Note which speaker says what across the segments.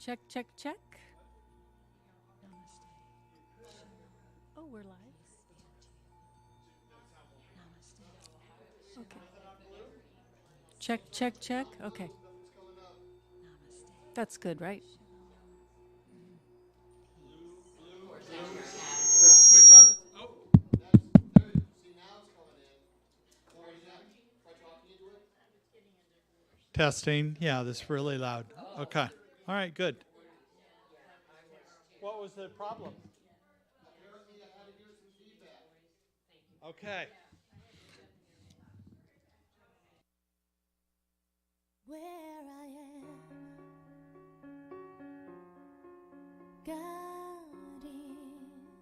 Speaker 1: Check, check, check. Oh, we're live. Okay. Check, check, check. Okay. That's good, right?
Speaker 2: Switch on this. Oh.
Speaker 3: See, now it's coming in. Try talking into it.
Speaker 2: Testing. Yeah, this is really loud. Okay. All right, good. What was the problem?
Speaker 3: Apparently, I had to give it some feedback.
Speaker 2: Okay.
Speaker 4: Where I am, God is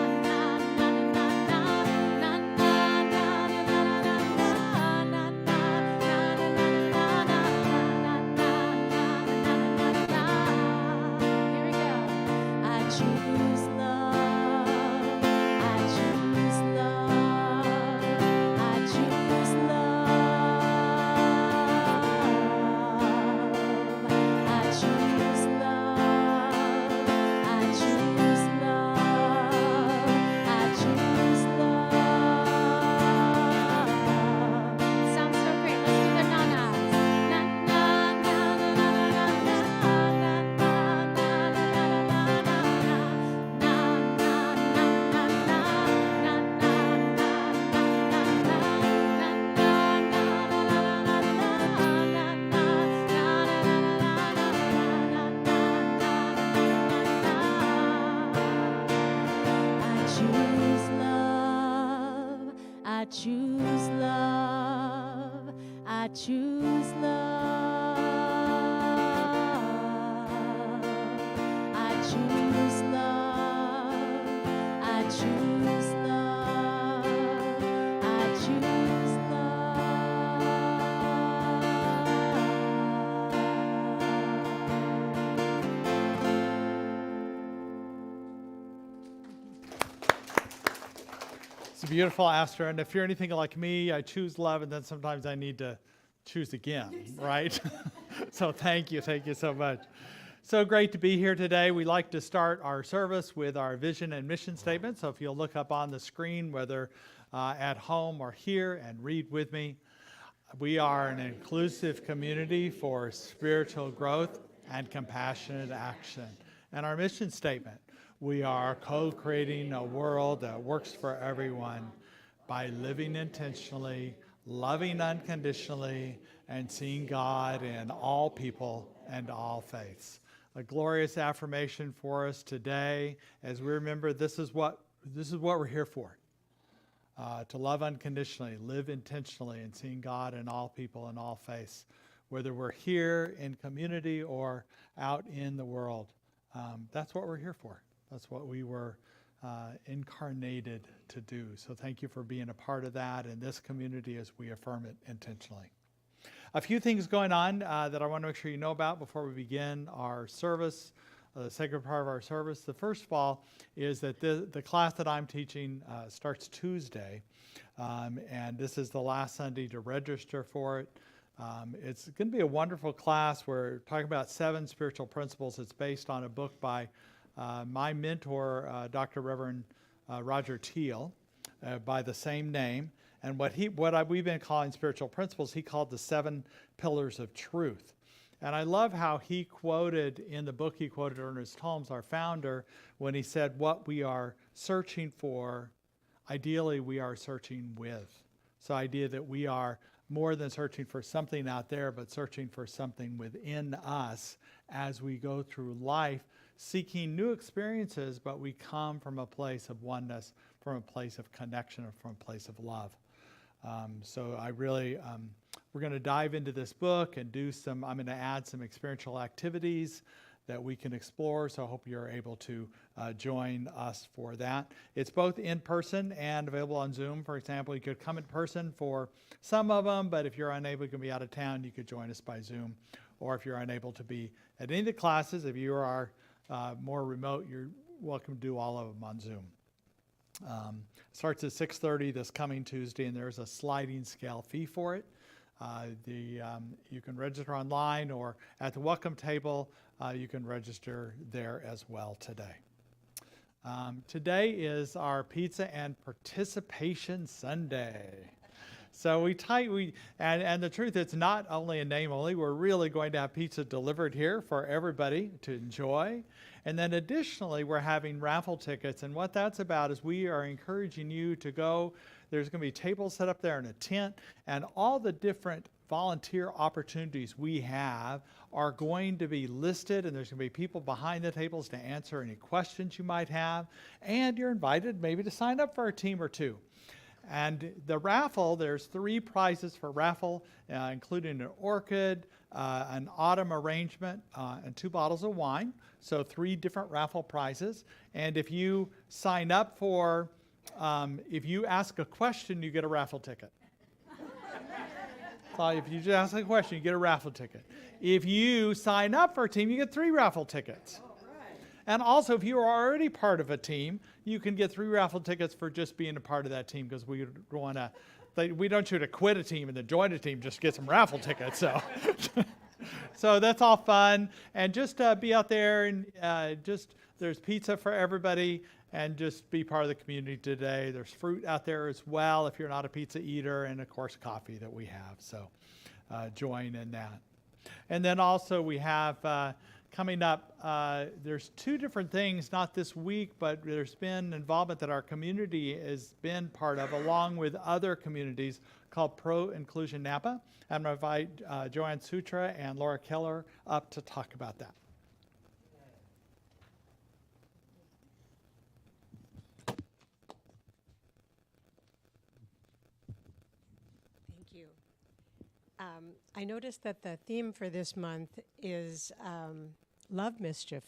Speaker 1: choose love. I choose love. I choose love. I choose love. I choose
Speaker 2: It's beautiful, Astra. And if you're anything like me, I choose love, and then sometimes I need to choose again, right? So thank you so much. So great to be here today. We like to start our service with our vision and mission statement. So if you'll look up on the screen, whether at home or here, and read with me. We are an inclusive community for spiritual growth and compassionate action. And our mission statement, we are co-creating a world that works for everyone by living intentionally, loving unconditionally, and seeing God in all people and all faiths. A glorious affirmation for us today as we remember this is what we're here for. To love unconditionally, live intentionally, and seeing God in all people and all faiths, whether we're here in community or out in the world. That's what we're here for. That's what we were incarnated to do. So thank you for being a part of that in this community as we affirm it intentionally. A few things going on that I want to make sure you know about before we begin our service, the second part of our service. The first of all is that the class that I'm teaching starts Tuesday, and this is the last Sunday to register for it. It's going to be a wonderful class. We're talking about 7 spiritual principles. It's based on a book by my mentor, Dr. Reverend Roger Teal, by the same name. And what we've been calling spiritual principles, he called the 7 pillars of truth. And I love how he quoted in the book, he quoted Ernest Holmes, our founder, when he said, what we are searching for, ideally we are searching with. So idea that we are more than searching for something out there, but searching for something within us as we go through life, seeking new experiences, but we come from a place of oneness, from a place of connection, or from a place of love. So I really, we're going to dive into this book and I'm going to add some experiential activities that we can explore. So I hope you're able to join us for that. It's both in person and available on Zoom. For example, you could come in person for some of them, but if you're unable to be out of town, you could join us by Zoom. Or if you're unable to be at any of the classes, if you are more remote, you're welcome to do all of them on Zoom. Starts at 6:30 this coming Tuesday, and there's a sliding scale fee for it. You can register online or at the welcome table. You can register there as well today. Today is our Pizza and Participation Sunday. So and the truth, it's not only a name only. We're really going to have pizza delivered here for everybody to enjoy. And then additionally, we're having raffle tickets. And what that's about is we are encouraging you to go. There's going to be tables set up there in a tent, and all the different volunteer opportunities we have are going to be listed, and there's going to be people behind the tables to answer any questions you might have. And you're invited maybe to sign up for a team or two. And the raffle, there's 3 prizes for raffle, including an orchid, an autumn arrangement, and 2 bottles of wine. So 3 different raffle prizes. And if you sign up if you ask a question, you get a raffle ticket. So if you just ask a question, you get a raffle ticket. If you sign up for a team, you get 3 raffle tickets. And also, if you are already part of a team, you can get 3 raffle tickets for just being a part of that team, because we don't want you to quit a team and then join a team just to get some raffle tickets. So, so that's all fun. And just be out there and there's pizza for everybody, and just be part of the community today. There's fruit out there as well if you're not a pizza eater, and of course coffee that we have. So join in that. And then also we have coming up, there's 2 different things, not this week, but there's been involvement that our community has been part of, along with other communities, called Pro Inclusion Napa. I'm going to invite Joanne Sutra and Laura Keller up to talk about that.
Speaker 5: I noticed that the theme for this month is Love-Mischief.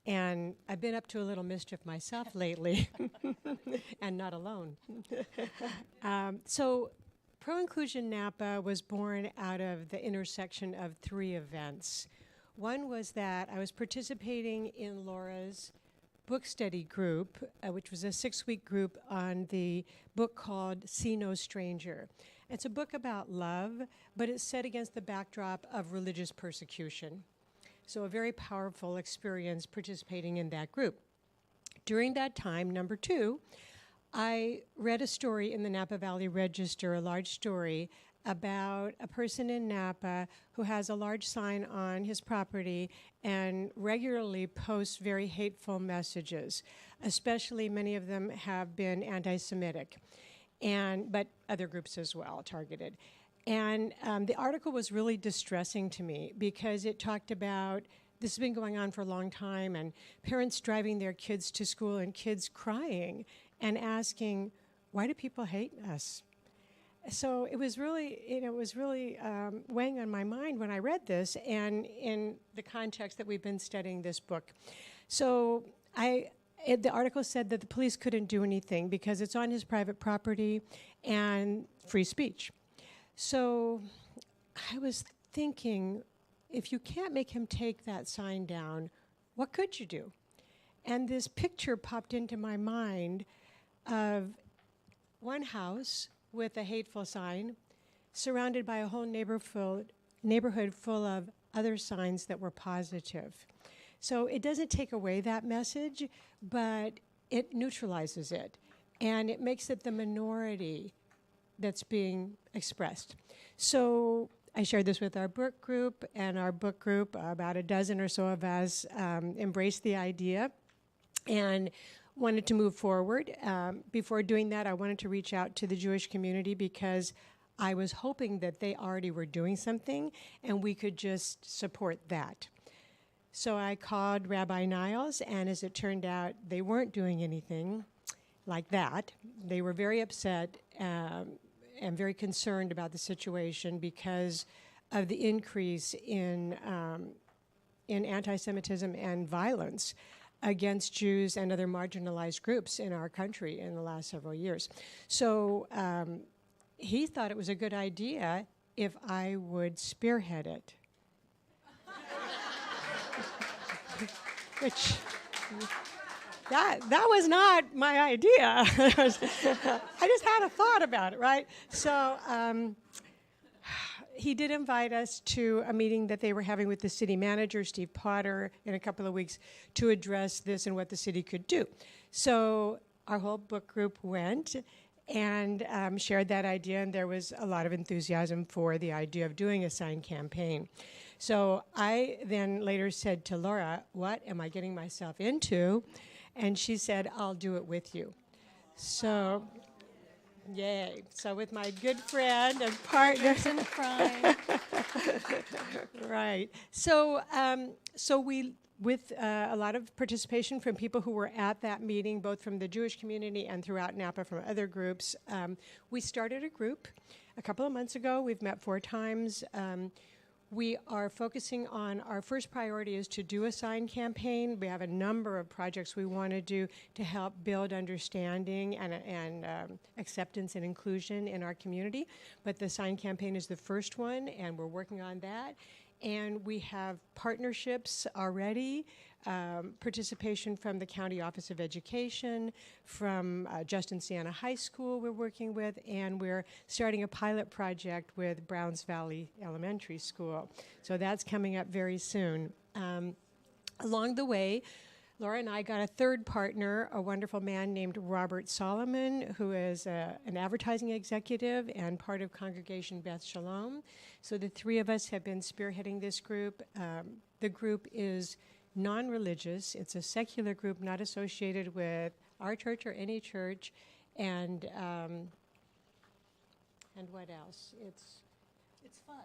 Speaker 5: And I've been up to a little mischief myself lately, and not alone. So Pro-Inclusion Napa was born out of the intersection of 3 events. One was that I was participating in Laura's book study group, which was a 6-week group on the book called See No Stranger. It's a book about love, but it's set against the backdrop of religious persecution. So a very powerful experience participating in that group. During that time, number 2, I read a story in the Napa Valley Register, a large story, about a person in Napa who has a large sign on his property and regularly posts very hateful messages. Especially many of them have been anti-Semitic, but other groups as well targeted. And the article was really distressing to me because it talked about, this has been going on for a long time, and parents driving their kids to school and kids crying and asking, why do people hate us? So it was really, weighing on my mind when I read this, and in the context that we've been studying this book. So the article said that the police couldn't do anything because it's on his private property and free speech. So I was thinking, if you can't make him take that sign down, what could you do? And this picture popped into my mind of one house with a hateful sign, surrounded by a whole neighborhood full of other signs that were positive. So it doesn't take away that message, but it neutralizes it. And it makes it the minority that's being expressed. So I shared this with our book group, and our book group, about a dozen or so of us, embraced the idea and wanted to move forward. Before doing that, I wanted to reach out to the Jewish community because I was hoping that they already were doing something and we could just support that. So I called Rabbi Niles, and as it turned out, they weren't doing anything like that. They were very upset and very concerned about the situation because of the increase in anti-Semitism and violence against Jews and other marginalized groups in our country in the last several years. So he thought it was a good idea if I would spearhead it. Which, that was not my idea. I just had a thought about it, right? So he did invite us to a meeting that they were having with the city manager, Steve Potter, in a couple of weeks to address this and what the city could do. So our whole book group went and shared that idea, and there was a lot of enthusiasm for the idea of doing a sign campaign. So I then later said to Laura, what am I getting myself into? And she said, I'll do it with you. So, yay. So with my good friend and partner.
Speaker 1: In crime.
Speaker 5: Right. So we, with a lot of participation from people who were at that meeting, both from the Jewish community and throughout Napa from other groups, we started a group a couple of months ago. We've met 4 times. We are focusing on, our first priority is to do a sign campaign. We have a number of projects we want to do to help build understanding and acceptance and inclusion in our community. But the sign campaign is the first one, and we're working on that. And we have partnerships already, participation from the County Office of Education, from Justin Siena High School we're working with, and we're starting a pilot project with Browns Valley Elementary School. So that's coming up very soon. Along the way, Laura and I got a third partner, a wonderful man named Robert Solomon, who is an advertising executive and part of Congregation Beth Shalom. So the 3 of us have been spearheading this group. The group is non-religious. It's a secular group not associated with our church or any church. And what else? It's fun.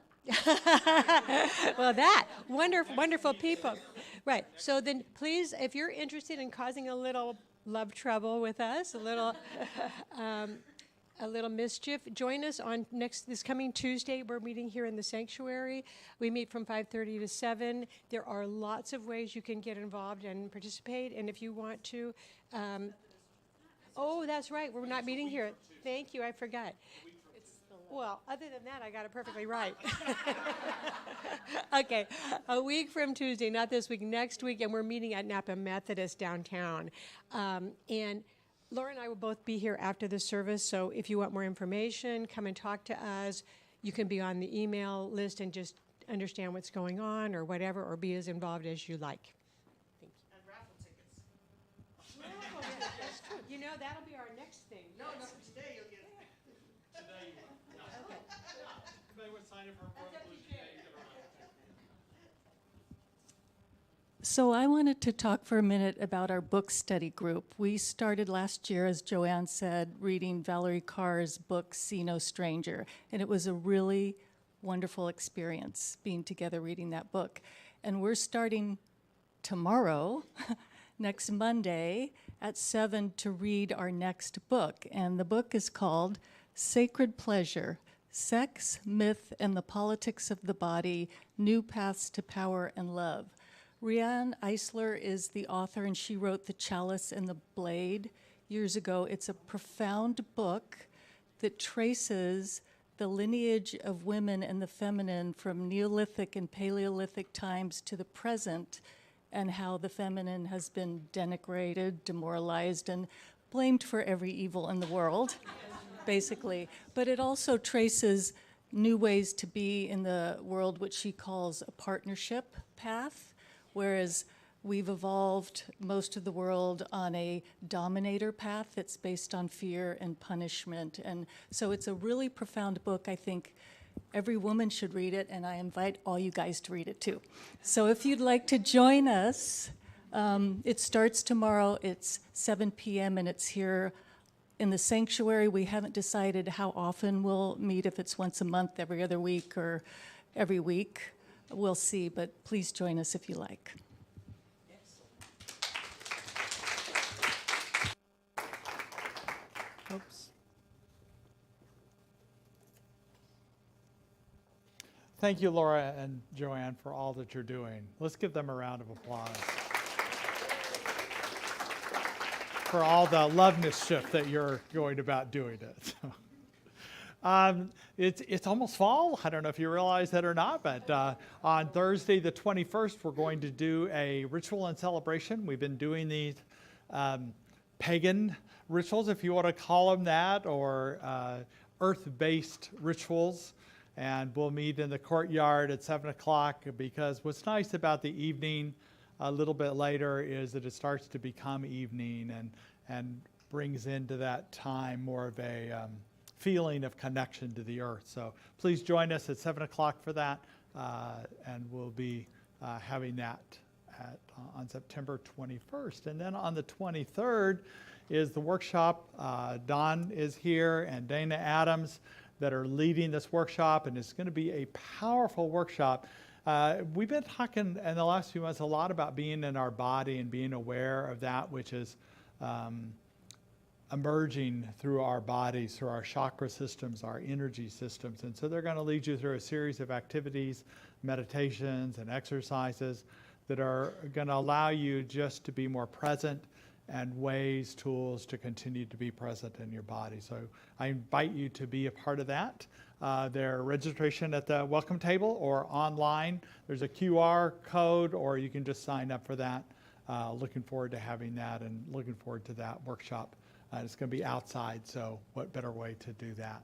Speaker 5: Well, wonderful people. Right. So then please, if you're interested in causing a little love trouble with us, a little, a little mischief. Join us on this coming Tuesday. We're meeting here in the sanctuary. We meet from 5:30 to 7. There are lots of ways you can get involved and participate. And if you want to, oh, that's right. We're not meeting here. Thank you. I forgot. Well, other than that, I got it perfectly right. Okay, a week from Tuesday, not this week, next week, and we're meeting at Napa Methodist downtown. And Laura and I will both be here after the service, so if you want more information, come and talk to us. You can be on the email list and just understand what's going on or whatever, or be as involved as you like. Thank you.
Speaker 3: And raffle tickets.
Speaker 5: Well, yeah, that's true. You know, that'll be our next thing.
Speaker 3: No, not for today. You'll get.
Speaker 2: Today you will. No. Anybody want to sign up for a today?
Speaker 6: So I wanted to talk for a minute about our book study group. We started last year, as Joanne said, reading Valerie Carr's book, See No Stranger, and it was a really wonderful experience being together reading that book. And we're starting tomorrow, next Monday, at 7 to read our next book. And the book is called Sacred Pleasure, Sex, Myth, and the Politics of the Body, New Paths to Power and Love. Rianne Eisler is the author, and she wrote The Chalice and the Blade years ago. It's a profound book that traces the lineage of women and the feminine from Neolithic and Paleolithic times to the present, and how the feminine has been denigrated, demoralized, and blamed for every evil in the world, basically. But it also traces new ways to be in the world, which she calls a partnership path, whereas we've evolved most of the world on a dominator path that's based on fear and punishment. And so it's a really profound book. I think every woman should read it, and I invite all you guys to read it too. So if you'd like to join us, it starts tomorrow. It's 7 p.m. and it's here in the sanctuary. We haven't decided how often we'll meet, if it's once a month, every other week, or every week. We'll see, but please join us if you like.
Speaker 2: Oops. Thank you, Laura and Joanne, for all that you're doing. Let's give them a round of applause for all the Love-Mischief that you're going about doing it. It's almost fall. I don't know if you realize that or not, but on Thursday the 21st, we're going to do a ritual and celebration. We've been doing these pagan rituals, if you want to call them that, or earth-based rituals. And we'll meet in the courtyard at 7 o'clock, because what's nice about the evening a little bit later is that it starts to become evening and brings into that time more of a feeling of connection to the earth. So please join us at 7 o'clock for that, and we'll be having that on September 21st. And then on the 23rd is the workshop. Don is here, and Dana Adams, that are leading this workshop, and it's going to be a powerful workshop. We've been talking in the last few months a lot about being in our body and being aware of that which is emerging through our bodies, through our chakra systems, our energy systems. And so they're going to lead you through a series of activities, meditations, and exercises that are going to allow you just to be more present, and ways, tools to continue to be present in your body. So I invite you to be a part of that. There's registration at the welcome table or online. There's a QR code, or you can just sign up for that. Looking forward to having that, and looking forward to that workshop. It's going to be outside, so what better way to do that?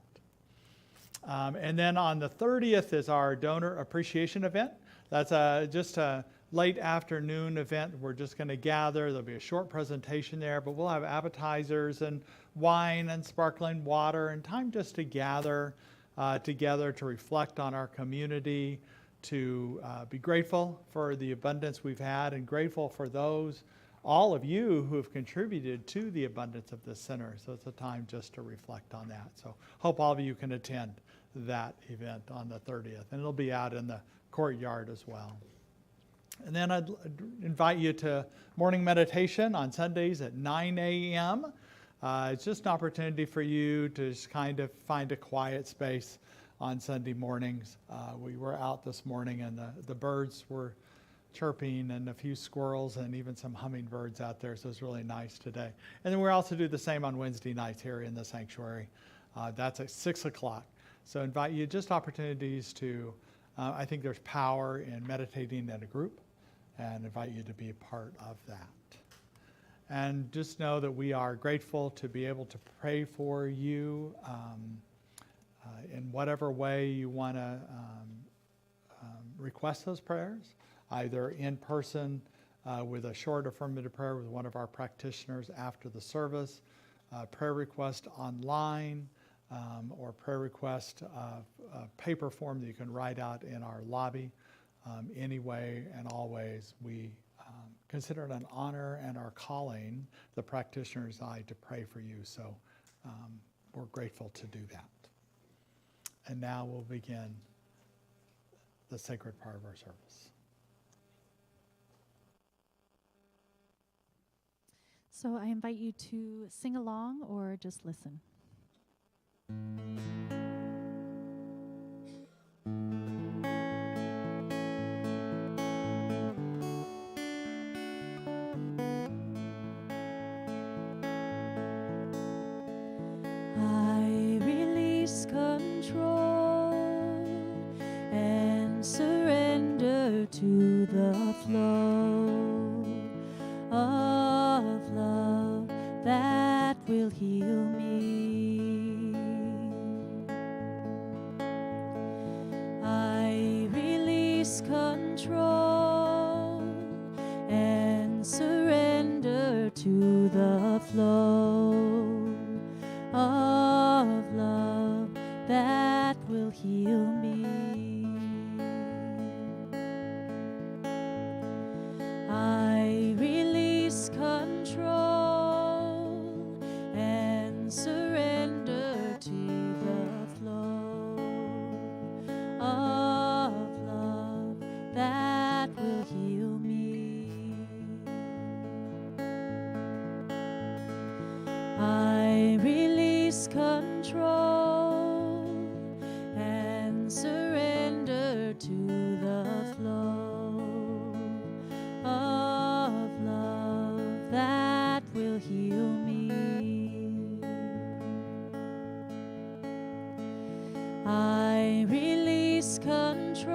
Speaker 2: And then on the 30th is our donor appreciation event. That's just a late afternoon event. We're just going to gather. There'll be a short presentation there, but we'll have appetizers and wine and sparkling water, and time just to gather together to reflect on our community, to be grateful for the abundance we've had, and grateful for all of you who have contributed to the abundance of this center. So it's a time just to reflect on that. So hope all of you can attend that event on the 30th, and it'll be out in the courtyard as well. And then I'd invite you to morning meditation on Sundays at 9 a.m. It's just an opportunity for you to just kind of find a quiet space on Sunday mornings. We were out this morning and the birds were chirping and a few squirrels and even some hummingbirds out there, so it's really nice today. And then we also do the same on Wednesday nights here in the sanctuary. That's at 6 o'clock. So invite you, just opportunities to, I think there's power in meditating in a group, and invite you to be a part of that. And just know that we are grateful to be able to pray for you in whatever way you want to request those prayers, either in person with a short affirmative prayer with one of our practitioners after the service, prayer request online, or prayer request paper form that you can write out in our lobby. Anyway and always, we consider it an honor and our calling, the practitioners and I, to pray for you. So we're grateful to do that. And now we'll begin the sacred part of our service.
Speaker 1: So I invite you to sing along or just listen.
Speaker 4: I release control and surrender to the flow of love that will heal me. I release control and surrender to the flow of love that will heal me. I release control and surrender to the flow of love that will heal me. I release control and surrender to the flow of love that will heal me. I release control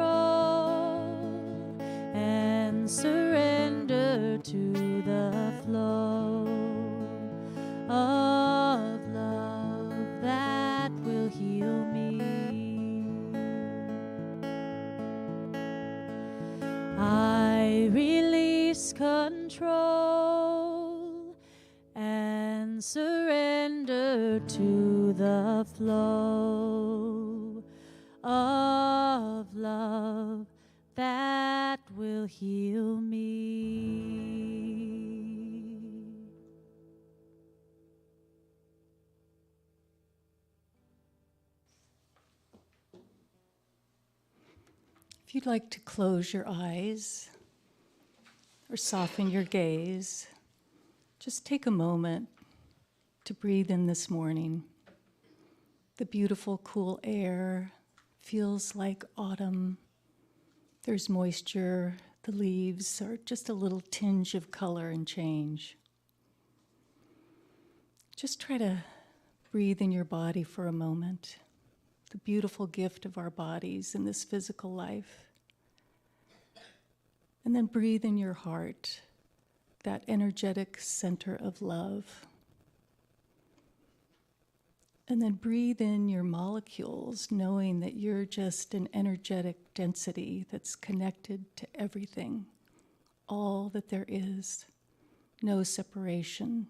Speaker 4: and surrender to the flow of love that will heal me. I release control and surrender to the flow of love that will heal me.
Speaker 6: If you'd like to close your eyes or soften your gaze, just take a moment to breathe in this morning. The beautiful, cool air feels like autumn. There's moisture. The leaves are just a little tinge of color and change. Just try to breathe in your body for a moment. The beautiful gift of our bodies in this physical life. And then breathe in your heart, that energetic center of love. And then breathe in your molecules, knowing that you're just an energetic density that's connected to everything, all that there is, no separation,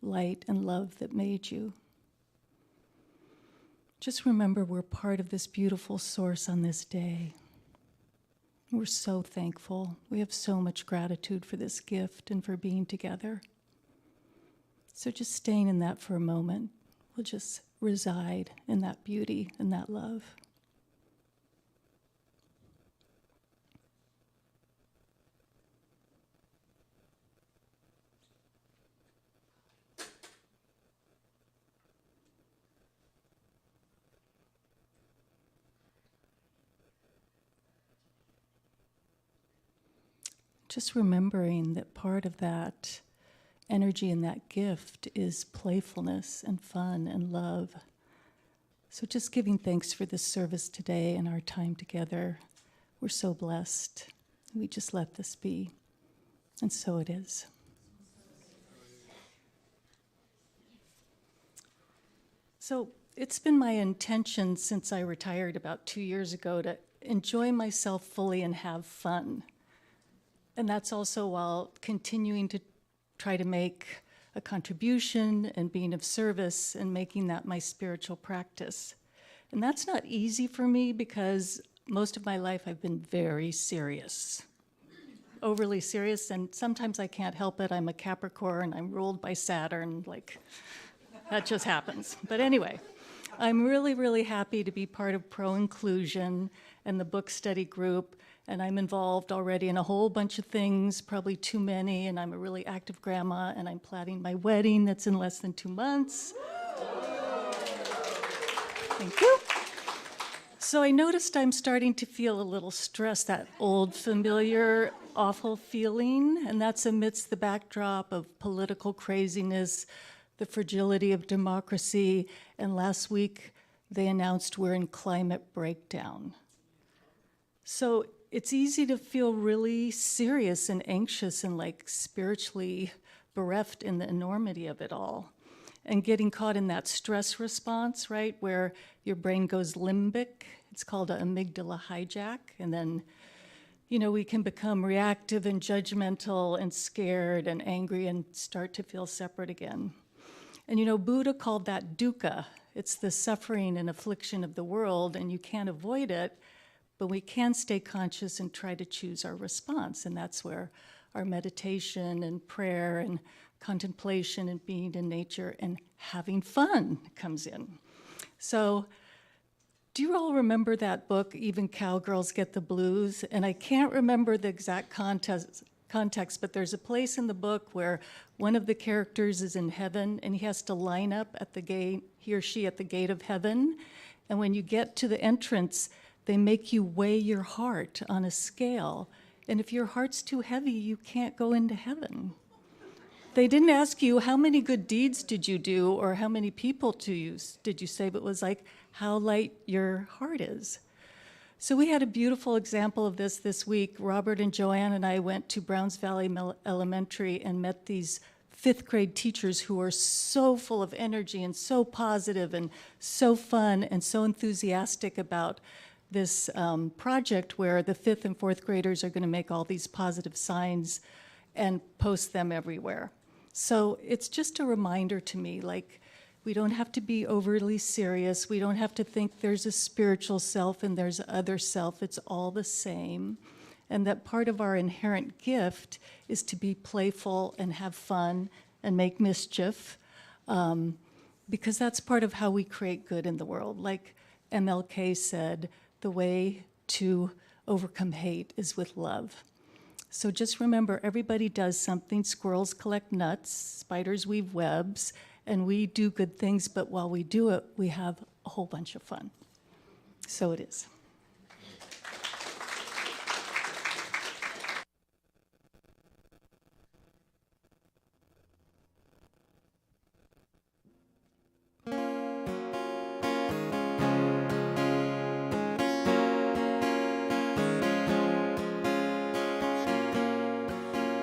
Speaker 6: light and love that made you. Just remember we're part of this beautiful source on this day. We're so thankful. We have so much gratitude for this gift and for being together. So just staying in that for a moment, we'll just reside in that beauty and that love. just remembering that part of that energy and that gift is playfulness and fun and love. So just giving thanks for this service today and our time together. We're so blessed. We just let this be. And so it is. So it's been my intention since I retired about 2 years ago to enjoy myself fully and have fun. And that's also while continuing to try to make a contribution and being of service and making that my spiritual practice. And that's not easy for me because most of my life I've been very serious, overly serious, and sometimes I can't help it. I'm a Capricorn, I'm ruled by Saturn, like that just happens. But anyway, I'm really, really happy to be part of Pro Inclusion and the book study group. And I'm involved already in a whole bunch of things, probably too many, and I'm a really active grandma, and I'm planning my wedding that's in less than 2 months. Thank you. So I noticed I'm starting to feel a little stressed, that old, familiar, awful feeling, and that's amidst the backdrop of political craziness, the fragility of democracy, and last week they announced we're in climate breakdown. So it's easy to feel really serious and anxious and like spiritually bereft in the enormity of it all. And getting caught in that stress response, right, where your brain goes limbic. It's called an amygdala hijack. And then, we can become reactive and judgmental and scared and angry and start to feel separate again. And Buddha called that dukkha. It's the suffering and affliction of the world, and you can't avoid it. But we can stay conscious and try to choose our response, and that's where our meditation and prayer and contemplation and being in nature and having fun comes in. So do you all remember that book, Even Cowgirls Get the Blues? And I can't remember the exact context, but there's a place in the book where one of the characters is in heaven, and he has to line up at the gate, he or she at the gate of heaven, and when you get to the entrance, they make you weigh your heart on a scale. And if your heart's too heavy, you can't go into heaven. They didn't ask you, how many good deeds did you do, or how many people did you save? It was like, how light your heart is. So we had a beautiful example of this week. Robert and Joanne and I went to Browns Valley Elementary and met these 5th grade teachers who are so full of energy and so positive and so fun and so enthusiastic about this project where the 5th and 4th graders are going to make all these positive signs and post them everywhere. So it's just a reminder to me, like, we don't have to be overly serious. We don't have to think there's a spiritual self and there's other self. It's all the same. And that part of our inherent gift is to be playful and have fun and make mischief, because that's part of how we create good in the world. Like MLK said, the way to overcome hate is with love. So just remember, everybody does something. Squirrels collect nuts, spiders weave webs, and we do good things, but while we do it, we have a whole bunch of fun. So it is.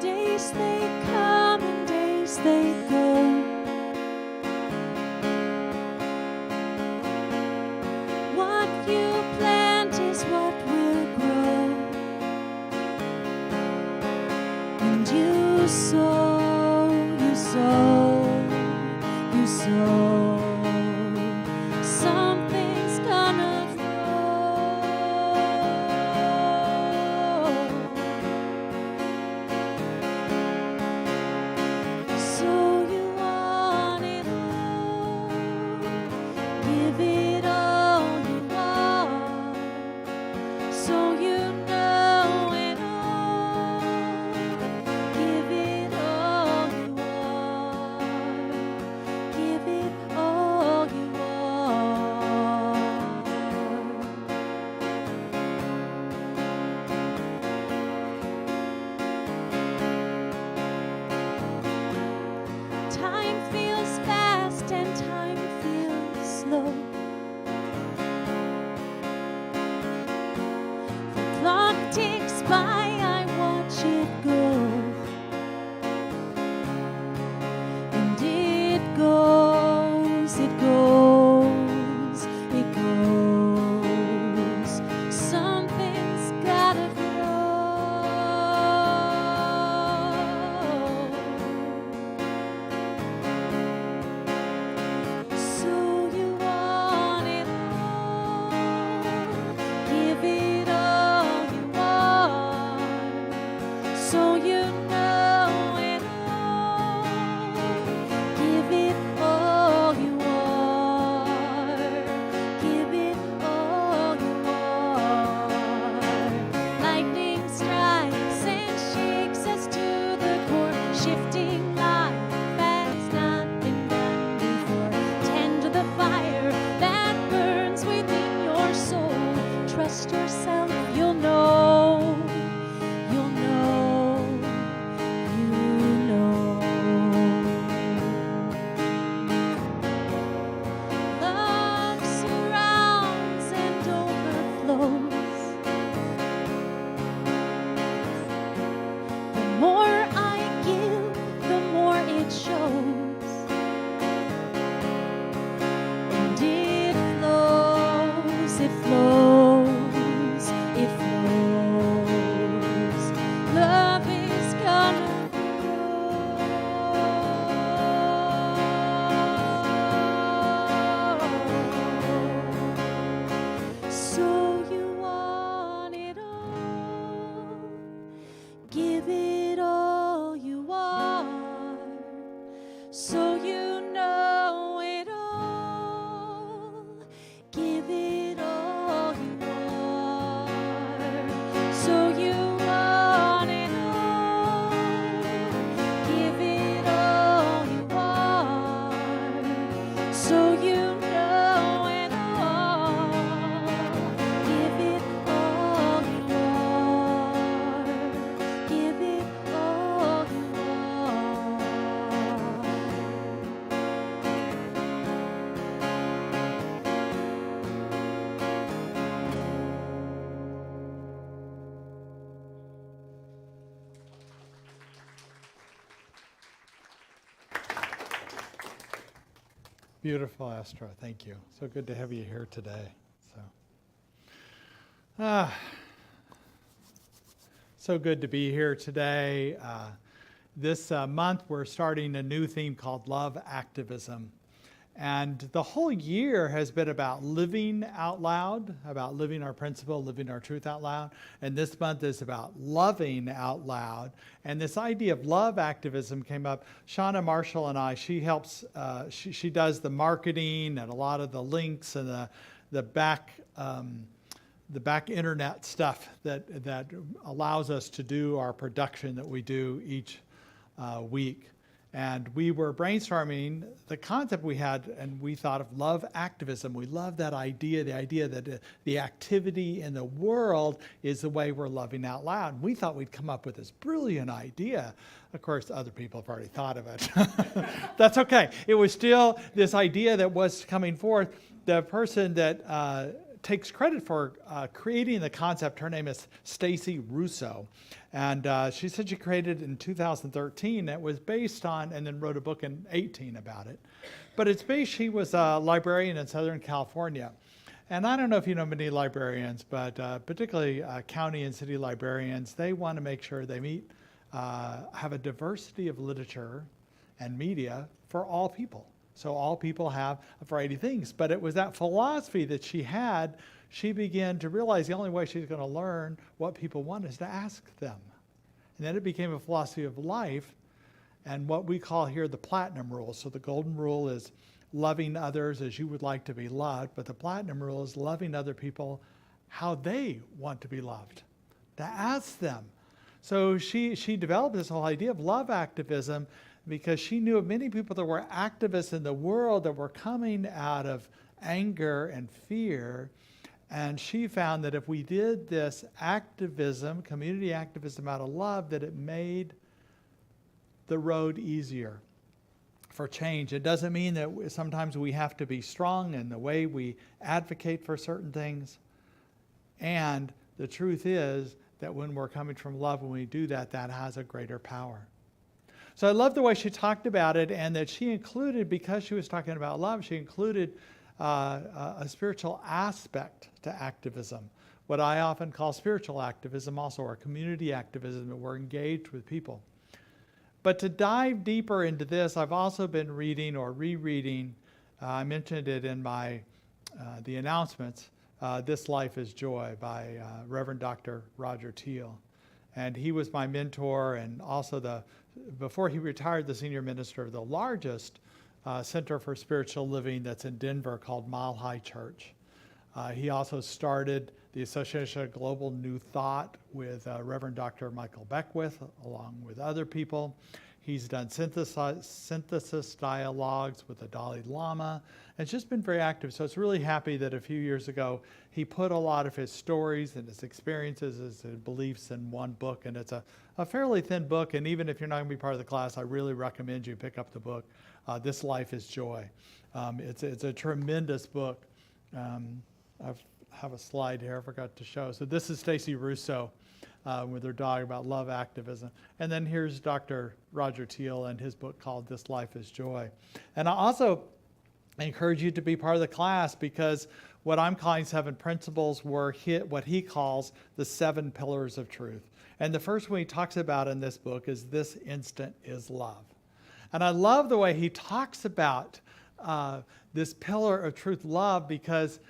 Speaker 4: Days they come and days they go. What you plant is what will grow. And you sow, you sow, you sow. Something's gonna grow. So you want it all, give it all you are. So you know it all, give it all you are, give it all. know it all. Give it all you are. Give it all you are. Lightning strikes and shakes us to the core, shifting life has not been done before. Tend to the fire that burns within your soul. Trust yourself, you'll know. You'll know. You know. Love surrounds and overflows. The more I give, the more it shows. And it flows, it flows, it flows. Love is gonna flow. So you want it all. Give it all you are. So you know it all. Give it all you are. So you want it all. Give it all you are. So you know it all. Give it all you are. Give it all you are.
Speaker 2: Beautiful, Astra. Thank you. So good to have you here today. So good to be here today. This month, we're starting a new theme called Love Activism. And the whole year has been about living out loud, about living our principle, living our truth out loud. And this month is about loving out loud. And this idea of love activism came up. Shauna Marshall and I, she helps, she does the marketing and a lot of the links and the back internet stuff that allows us to do our production that we do each week. And we were brainstorming the concept we had, and we thought of love activism. We love that idea, the idea that the activity in the world is the way we're loving out loud. We thought we'd come up with this brilliant idea. Of course, other people have already thought of it. That's okay. It was still this idea that was coming forth. The person that takes credit for creating the concept, her name is Stacy Russo. And she said she created it in 2013. It was based on, and then wrote a book in 18 about it. But it's based, she was a librarian in Southern California. And I don't know if you know many librarians, but particularly county and city librarians, they want to make sure they have a diversity of literature and media for all people. So all people have a variety of things. But it was that philosophy that she had. She began to realize the only way she's going to learn what people want is to ask them. And then it became a philosophy of life and what we call here the platinum rule. So the golden rule is loving others as you would like to be loved. But the platinum rule is loving other people how they want to be loved, to ask them. So she developed this whole idea of love activism because she knew of many people that were activists in the world that were coming out of anger and fear. And she found that if we did this activism, community activism out of love, that it made the road easier for change. It doesn't mean that sometimes we have to be strong in the way we advocate for certain things. And the truth is that when we're coming from love, when we do that, that has a greater power. So I love the way she talked about it, and that she included, because she was talking about love, she included a spiritual aspect to activism, what I often call spiritual activism also, or community activism, that we're engaged with people. But to dive deeper into this, I've also been reading or rereading, I mentioned it in my the announcements, This Life is Joy by Reverend Dr. Roger Teal. And he was my mentor and also before he retired, the senior minister of the largest Center for Spiritual Living that's in Denver called Mile High Church. He also started the Association of Global New Thought with Reverend Dr. Michael Beckwith, along with other people. He's done synthesis dialogues with the Dalai Lama. And it's just been very active. So it's really happy that a few years ago, he put a lot of his stories and his experiences, his beliefs in one book. And it's a fairly thin book. And even if you're not going to be part of the class, I really recommend you pick up the book, This Life is Joy. It's a tremendous book. I have a slide here I forgot to show. So this is Stacy Russo with her dog about love activism. And then here's Dr. Roger Teal and his book called This Life is Joy. And I also encourage you to be part of the class because what I'm calling 7 principles were what he calls the 7 pillars of truth. And the first one he talks about in this book is this instant is love. And I love the way he talks about this pillar of truth, love, because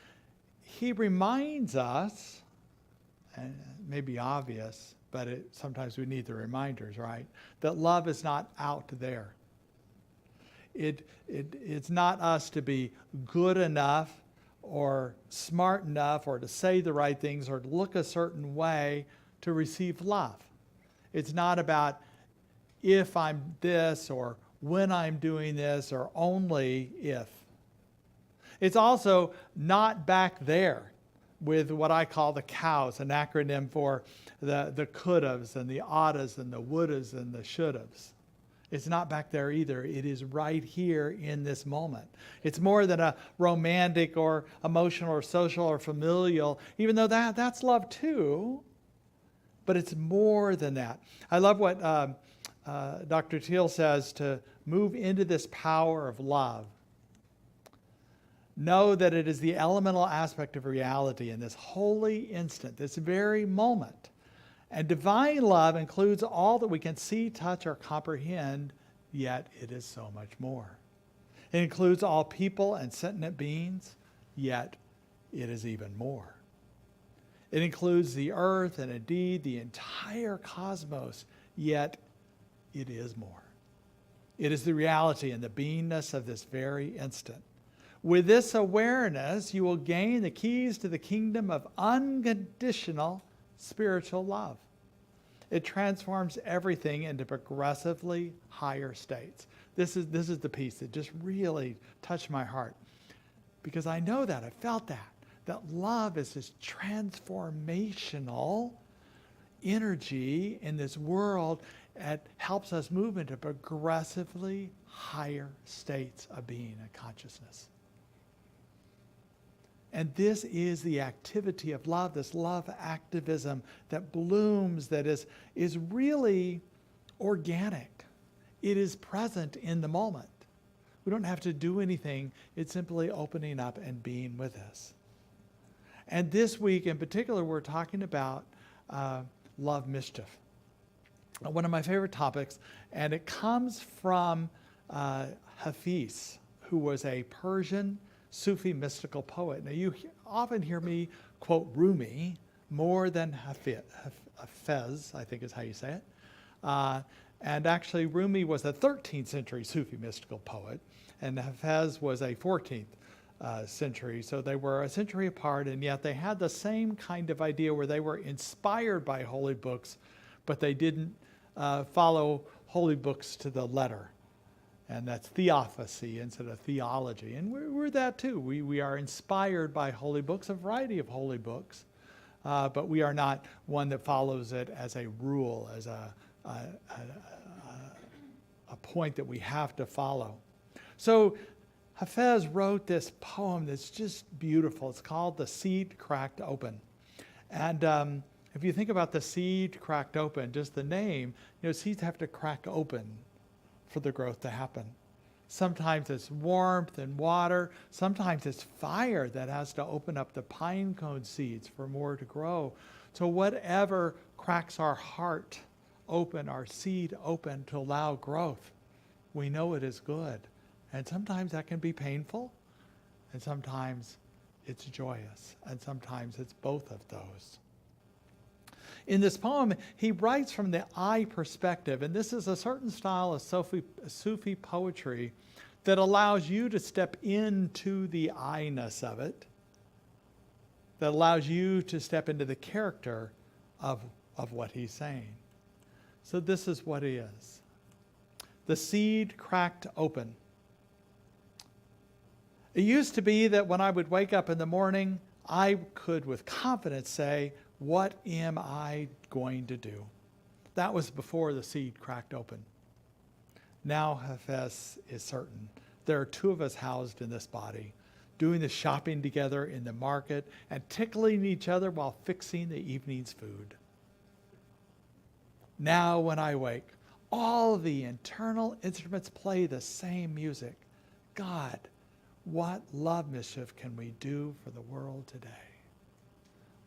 Speaker 2: he reminds us, and it may be obvious, but sometimes we need the reminders, right? That love is not out there. It's not us to be good enough or smart enough or to say the right things or to look a certain way to receive love. It's not about if I'm this or when I'm doing this or only if. It's also not back there with what I call the cows, an acronym for the could'ves and the oughtas and the would'ves and the should'ves. It's not back there either. It is right here in this moment. It's more than a romantic or emotional or social or familial, even though that's love too, but it's more than that. I love what Dr. Teal says to move into this power of love. Know that it is the elemental aspect of reality in this holy instant, this very moment. And divine love includes all that we can see, touch, or comprehend, yet it is so much more. It includes all people and sentient beings, yet it is even more. It includes the earth and indeed the entire cosmos, yet it is more. It is the reality and the beingness of this very instant. With this awareness, you will gain the keys to the kingdom of unconditional spiritual love. It transforms everything into progressively higher states. This is the piece that just really touched my heart. Because I know that, I felt that love is this transformational energy in this world that helps us move into progressively higher states of being and consciousness. And this is the activity of love, this love activism that blooms, that is really organic. It is present in the moment. We don't have to do anything. It's simply opening up and being with us. And this week in particular, we're talking about Love-Mischief. One of my favorite topics, and it comes from Hafiz, who was a Persian Sufi mystical poet. Now you often hear me quote Rumi more than Hafez, I think is how you say it. And actually Rumi was a 13th century Sufi mystical poet, and Hafez was a 14th century. So they were a century apart, and yet they had the same kind of idea where they were inspired by holy books, but they didn't follow holy books to the letter. And that's theophacy instead of theology. And we're that too. We are inspired by holy books, a variety of holy books, but we are not one that follows it as a rule, as a point that we have to follow. So Hafez wrote this poem that's just beautiful. It's called The Seed Cracked Open. And if you think about the seed cracked open, just the name, seeds have to crack open for the growth to happen. Sometimes it's warmth and water. Sometimes it's fire that has to open up the pine cone seeds for more to grow. So whatever cracks our heart open, our seed open to allow growth, we know it is good. And sometimes that can be painful, and sometimes it's joyous, and sometimes it's both of those. In this poem, he writes from the I perspective, and this is a certain style of Sufi poetry that allows you to step into the I-ness of it, that allows you to step into the character of what he's saying. So this is what he is. The seed cracked open. It used to be that when I would wake up in the morning, I could with confidence say, what am I going to do? That was before the seed cracked open. Now Hafez is certain. There are two of us housed in this body, doing the shopping together in the market and tickling each other while fixing the evening's food. Now when I wake, all the internal instruments play the same music. God, what love mischief can we do for the world today?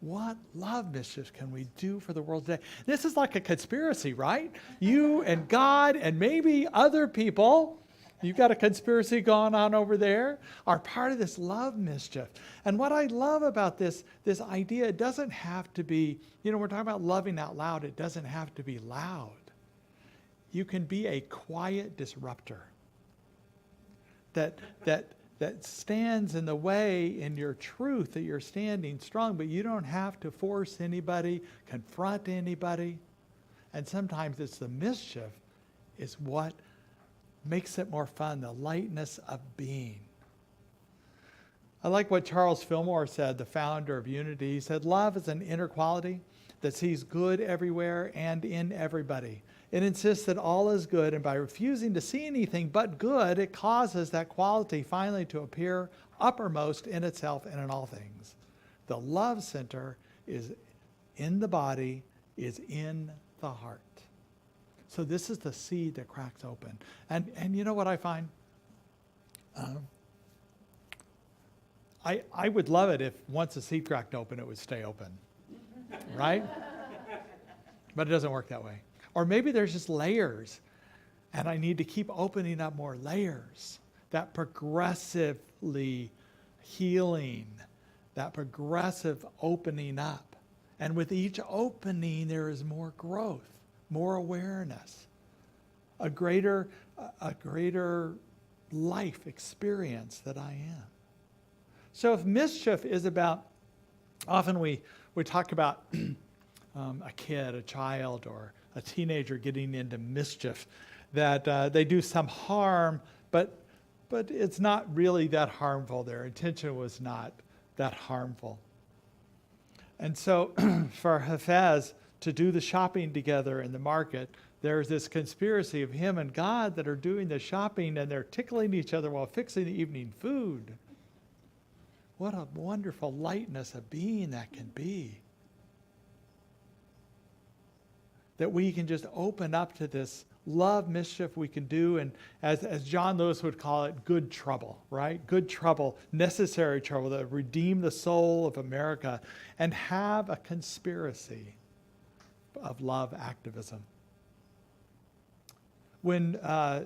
Speaker 2: What love mischief can we do for the world today? This is like a conspiracy, right? You and God and maybe other people, you've got a conspiracy going on over there, are part of this love mischief. And what I love about this idea, it doesn't have to be, we're talking about loving out loud. It doesn't have to be loud. You can be a quiet disruptor that stands in the way in your truth, that you're standing strong, but you don't have to force anybody, confront anybody. And sometimes it's the mischief is what makes it more fun, the lightness of being. I like what Charles Fillmore said, the founder of Unity. He said, love is an inner quality that sees good everywhere and in everybody. It insists that all is good, and by refusing to see anything but good, it causes that quality finally to appear uppermost in itself and in all things. The love center is in the body, is in the heart. So this is the seed that cracks open. And you know what I find? I would love it if once the seed cracked open, it would stay open, right? But it doesn't work that way. Or maybe there's just layers, and I need to keep opening up more layers. That progressively healing, that progressive opening up. And with each opening, there is more growth, more awareness, a greater life experience that I am. So if mischief is about, often we talk about a kid, a child, or a teenager getting into mischief, that they do some harm, but it's not really that harmful. Their intention was not that harmful. And so for Hafez to do the shopping together in the market, there's this conspiracy of him and God that are doing the shopping, and they're tickling each other while fixing the evening food. What a wonderful lightness of being that can be. That we can just open up to this love mischief we can do, and as John Lewis would call it, good trouble, right? Good trouble, necessary trouble that redeem the soul of America and have a conspiracy of love activism. When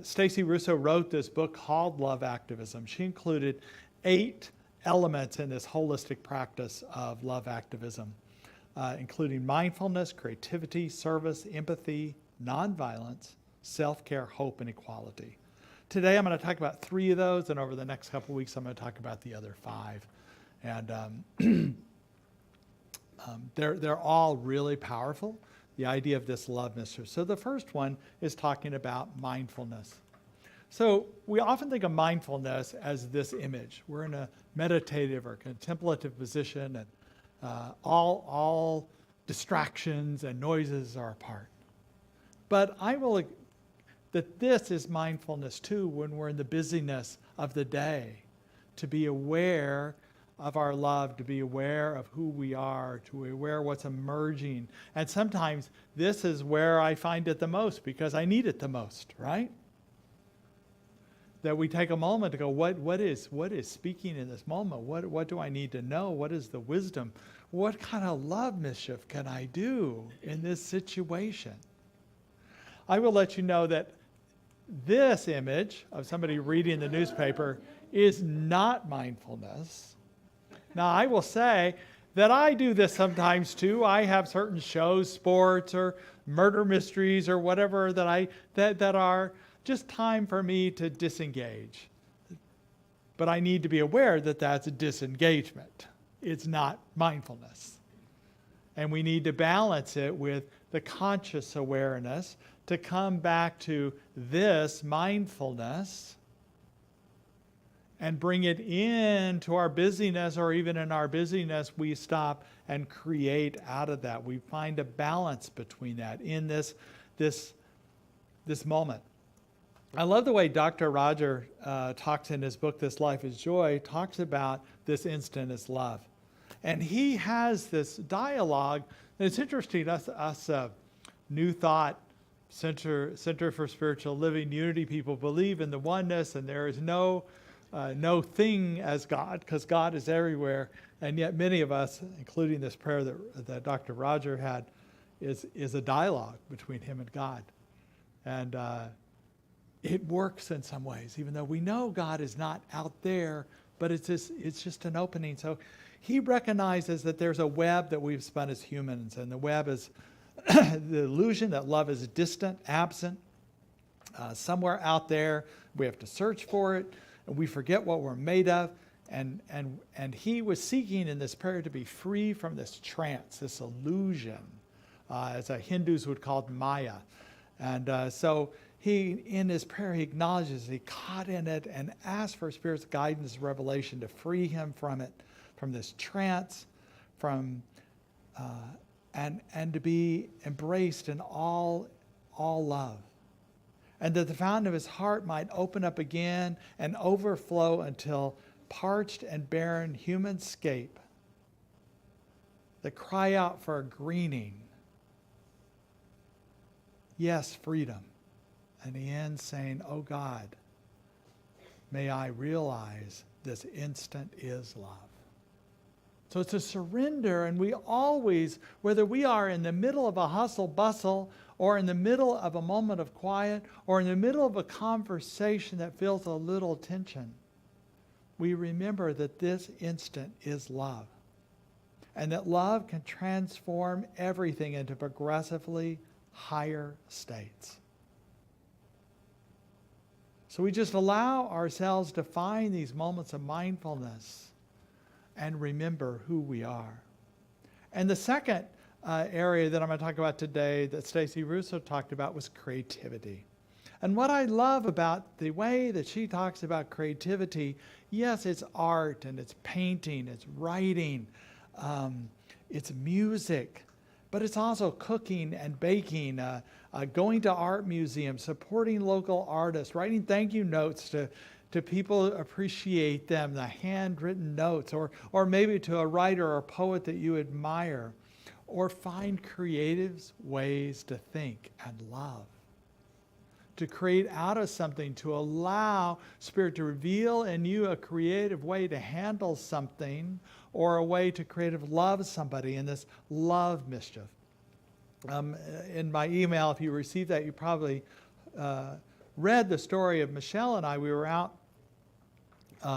Speaker 2: Stacey Russo wrote this book called Love Activism, she included 8 elements in this holistic practice of love activism. Including mindfulness, creativity, service, empathy, nonviolence, self-care, hope, and equality. Today I'm going to talk about 3 of those, and over the next couple of weeks I'm going to talk about the other 5. And they're all really powerful, the idea of this love mischief. So the first one is talking about mindfulness. So we often think of mindfulness as this image. We're in a meditative or contemplative position, and all distractions and noises are apart. But that this is mindfulness too when we're in the busyness of the day, to be aware of our love, to be aware of who we are, to be aware of what's emerging. And sometimes this is where I find it the most because I need it the most, right? That we take a moment to go, what is speaking in this moment? What do I need to know? What is the wisdom? What kind of love mischief can I do in this situation? I will let you know that this image of somebody reading the newspaper is not mindfulness. Now, I will say that I do this sometimes too. I have certain shows, sports or murder mysteries or whatever that are just time for me to disengage. But I need to be aware that that's a disengagement. It's not mindfulness. And we need to balance it with the conscious awareness to come back to this mindfulness and bring it into our busyness, or even in our busyness, we stop and create out of that. We find a balance between that in this moment. I love the way Dr. Roger talks in his book, This Life is Joy, talks about this instant as love. And he has this dialogue, and it's interesting, us New Thought Center for Spiritual Living Unity people believe in the oneness, and there is no thing as God, because God is everywhere. And yet many of us, including this prayer that Dr. Roger had, is a dialogue between him and God. And it works in some ways, even though we know God is not out there, but it's just an opening. So he recognizes that there's a web that we've spun as humans, and the web is the illusion that love is distant, absent, somewhere out there. We have to search for it, and we forget what we're made of. And he was seeking in this prayer to be free from this trance, this illusion, as the Hindus would call it Maya. And so he, in his prayer, he acknowledges he caught in it and asked for Spirit's guidance, revelation to free him from it, from this trance, and to be embraced in all love. And that the fountain of his heart might open up again and overflow until parched and barren humans scape that cry out for a greening. Yes, freedom. And he ends saying, oh God, may I realize this instant is love. So it's a surrender, and we always, whether we are in the middle of a hustle bustle, or in the middle of a moment of quiet, or in the middle of a conversation that feels a little tension, we remember that this instant is love. And that love can transform everything into progressively higher states. So we just allow ourselves to find these moments of mindfulness and remember who we are. And the second area that I'm going to talk about today that Stacey Russo talked about was creativity. And what I love about the way that she talks about creativity, yes, it's art and it's painting, it's writing, it's music, but it's also cooking and baking, going to art museums, supporting local artists, writing thank you notes to people who appreciate them, the handwritten notes, or maybe to a writer or poet that you admire, or find creative ways to think and love, to create out of something, to allow Spirit to reveal in you a creative way to handle something, or a way to creative love somebody in this love mischief. In my email, if you received that, you probably read the story of Michelle and I. We were out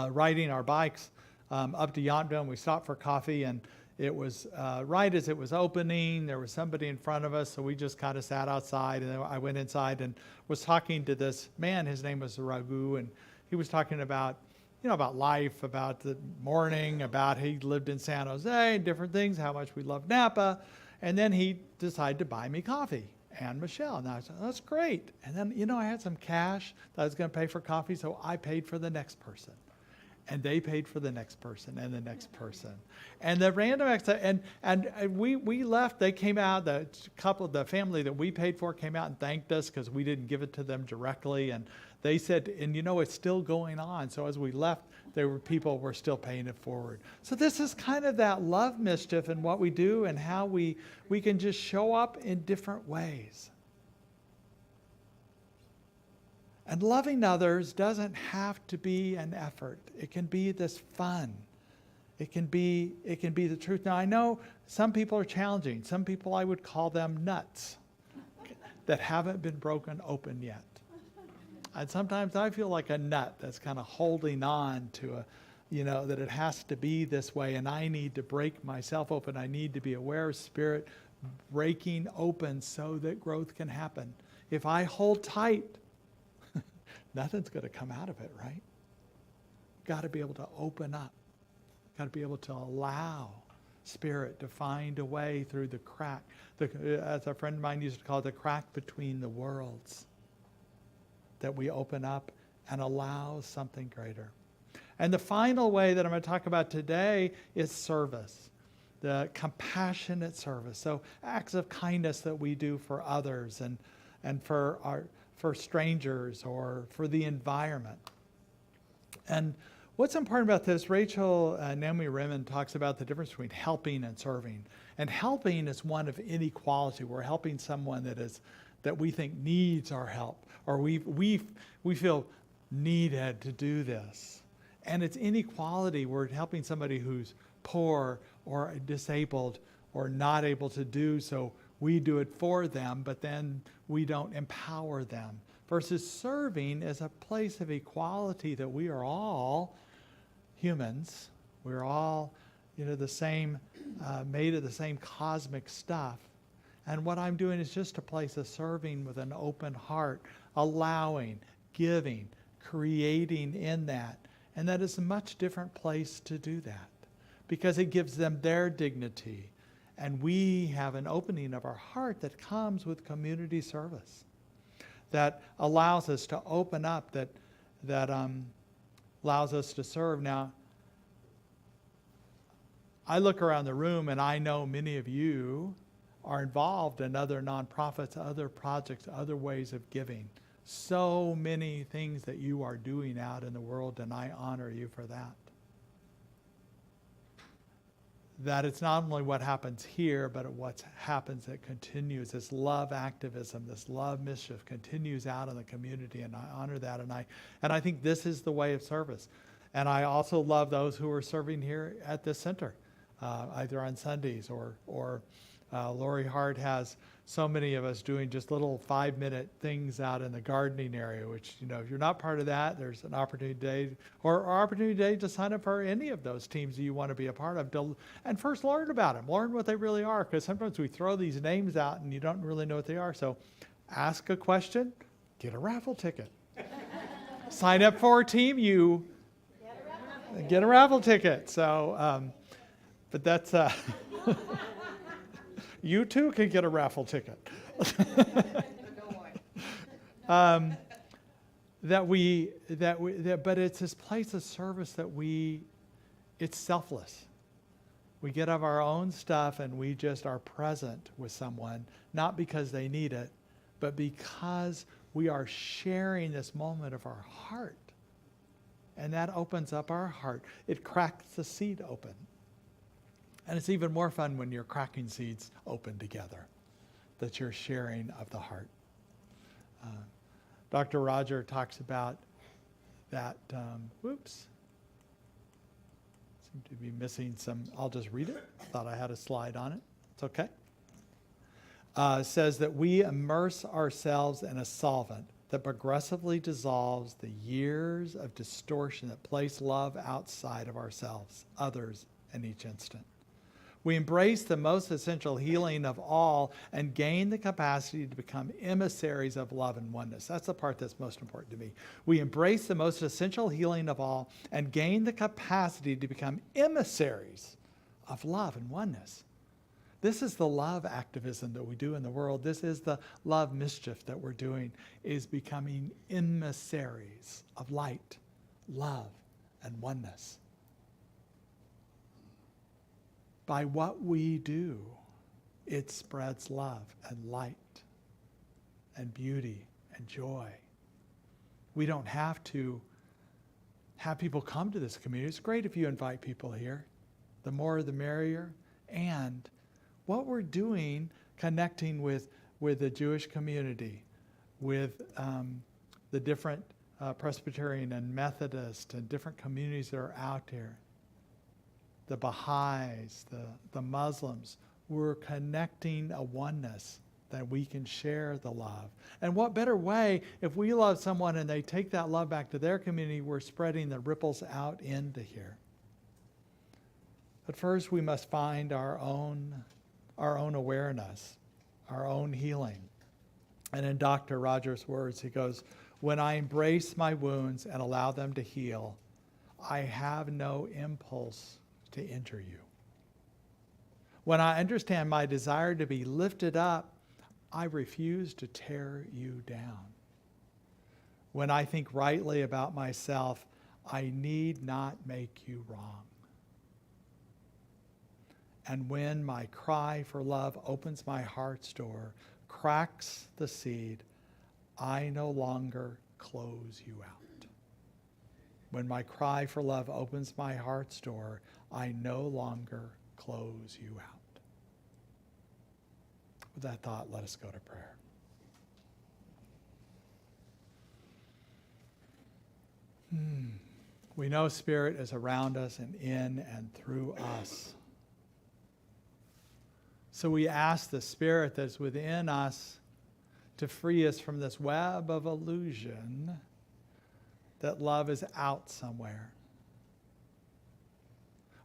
Speaker 2: riding our bikes up to Yountville, and we stopped for coffee, and it was right as it was opening. There was somebody in front of us, so we just kind of sat outside, and then I went inside and was talking to this man. His name was Raghu, and he was talking about, about life, about the morning, about he lived in San Jose, different things, how much we love Napa. And then he decided to buy me coffee and Michelle. And I said, that's great. And then, I had some cash that I was going to pay for coffee, so I paid for the next person. And they paid for the next person and the next person. And the random and we left. They came out, the family that we paid for came out and thanked us because we didn't give it to them directly. And they said, and it's still going on. So as we left, people were still paying it forward. So this is kind of that love mischief in what we do and how we can just show up in different ways. And loving others doesn't have to be an effort. It can be this fun. It can be the truth. Now I know some people are challenging. Some people, I would call them nuts that haven't been broken open yet. And sometimes I feel like a nut that's kind of holding on to that it has to be this way, and I need to break myself open. I need to be aware of Spirit breaking open so that growth can happen. If I hold tight, nothing's going to come out of it, right? Got to be able to open up. Got to be able to allow Spirit to find a way through the crack. As a friend of mine used to call it, the crack between the worlds. That we open up and allow something greater. And the final way that I'm going to talk about today is service. The compassionate service. So acts of kindness that we do for others and for strangers or for the environment. And what's important about this, Rachel Naomi Remen talks about the difference between helping and serving. And helping is one of inequality. We're helping someone that we think needs our help, or we feel needed to do this. And it's inequality. We're helping somebody who's poor or disabled or not able to do so. We do it for them, but then we don't empower them. Versus serving is a place of equality, that we are all humans. We're all, the same, made of the same cosmic stuff. And what I'm doing is just a place of serving with an open heart, allowing, giving, creating in that. And that is a much different place to do that, because it gives them their dignity. And we have an opening of our heart that comes with community service, that allows us to open up, that allows us to serve. Now, I look around the room and I know many of you are involved in other nonprofits, other projects, other ways of giving. So many things that you are doing out in the world, and I honor you for that. That it's not only what happens here, but what happens that continues. This love activism, this Love-Mischief continues out in the community, and I honor that. And I think this is the way of service. And I also love those who are serving here at this center, either on Sundays or Lori Hart has so many of us doing just little 5-minute things out in the gardening area, which, if you're not part of that, there's an opportunity today, or opportunity today to sign up for any of those teams that you want to be a part of. And first learn about them, learn what they really are, because sometimes we throw these names out and you don't really know what they are. So ask a question, get a raffle ticket. Sign up for a team, you get a raffle ticket. So, but that's... You too can get a raffle ticket. But it's this place of service that it's selfless. We get of our own stuff and we just are present with someone, not because they need it, but because we are sharing this moment of our heart. And that opens up our heart. It cracks the seed open. And it's even more fun when you're cracking seeds open together, that you're sharing of the heart. Dr. Roger talks about that, seem to be missing some, I'll just read it. Thought I had a slide on it. It's okay. Says that we immerse ourselves in a solvent that progressively dissolves the years of distortion that place love outside of ourselves, others, in each instant. We embrace the most essential healing of all and gain the capacity to become emissaries of love and oneness. That's the part that's most important to me. We embrace the most essential healing of all and gain the capacity to become emissaries of love and oneness. This is the love activism that we do in the world. This is the Love-Mischief that we're doing, is becoming emissaries of light, love, and oneness. By what we do, it spreads love and light and beauty and joy. We don't have to have people come to this community. It's great if you invite people here. The more the merrier. And what we're doing, connecting with the Jewish community, with the different Presbyterian and Methodist and different communities that are out there, the Baha'is, the Muslims, we're connecting a oneness that we can share the love. And what better way, if we love someone and they take that love back to their community, we're spreading the ripples out into here. But first we must find our own awareness, our own healing. And in Dr. Rogers' words, he goes, when I embrace my wounds and allow them to heal, I have no impulse to injure you. When I understand my desire to be lifted up, I refuse to tear you down. When I think rightly about myself, I need not make you wrong. And when my cry for love opens my heart's door, cracks the seed, I no longer close you out. When my cry for love opens my heart's door, I no longer close you out. With that thought, let us go to prayer. We know Spirit is around us and in and through us. So we ask the Spirit that's within us to free us from this web of illusion that love is out somewhere.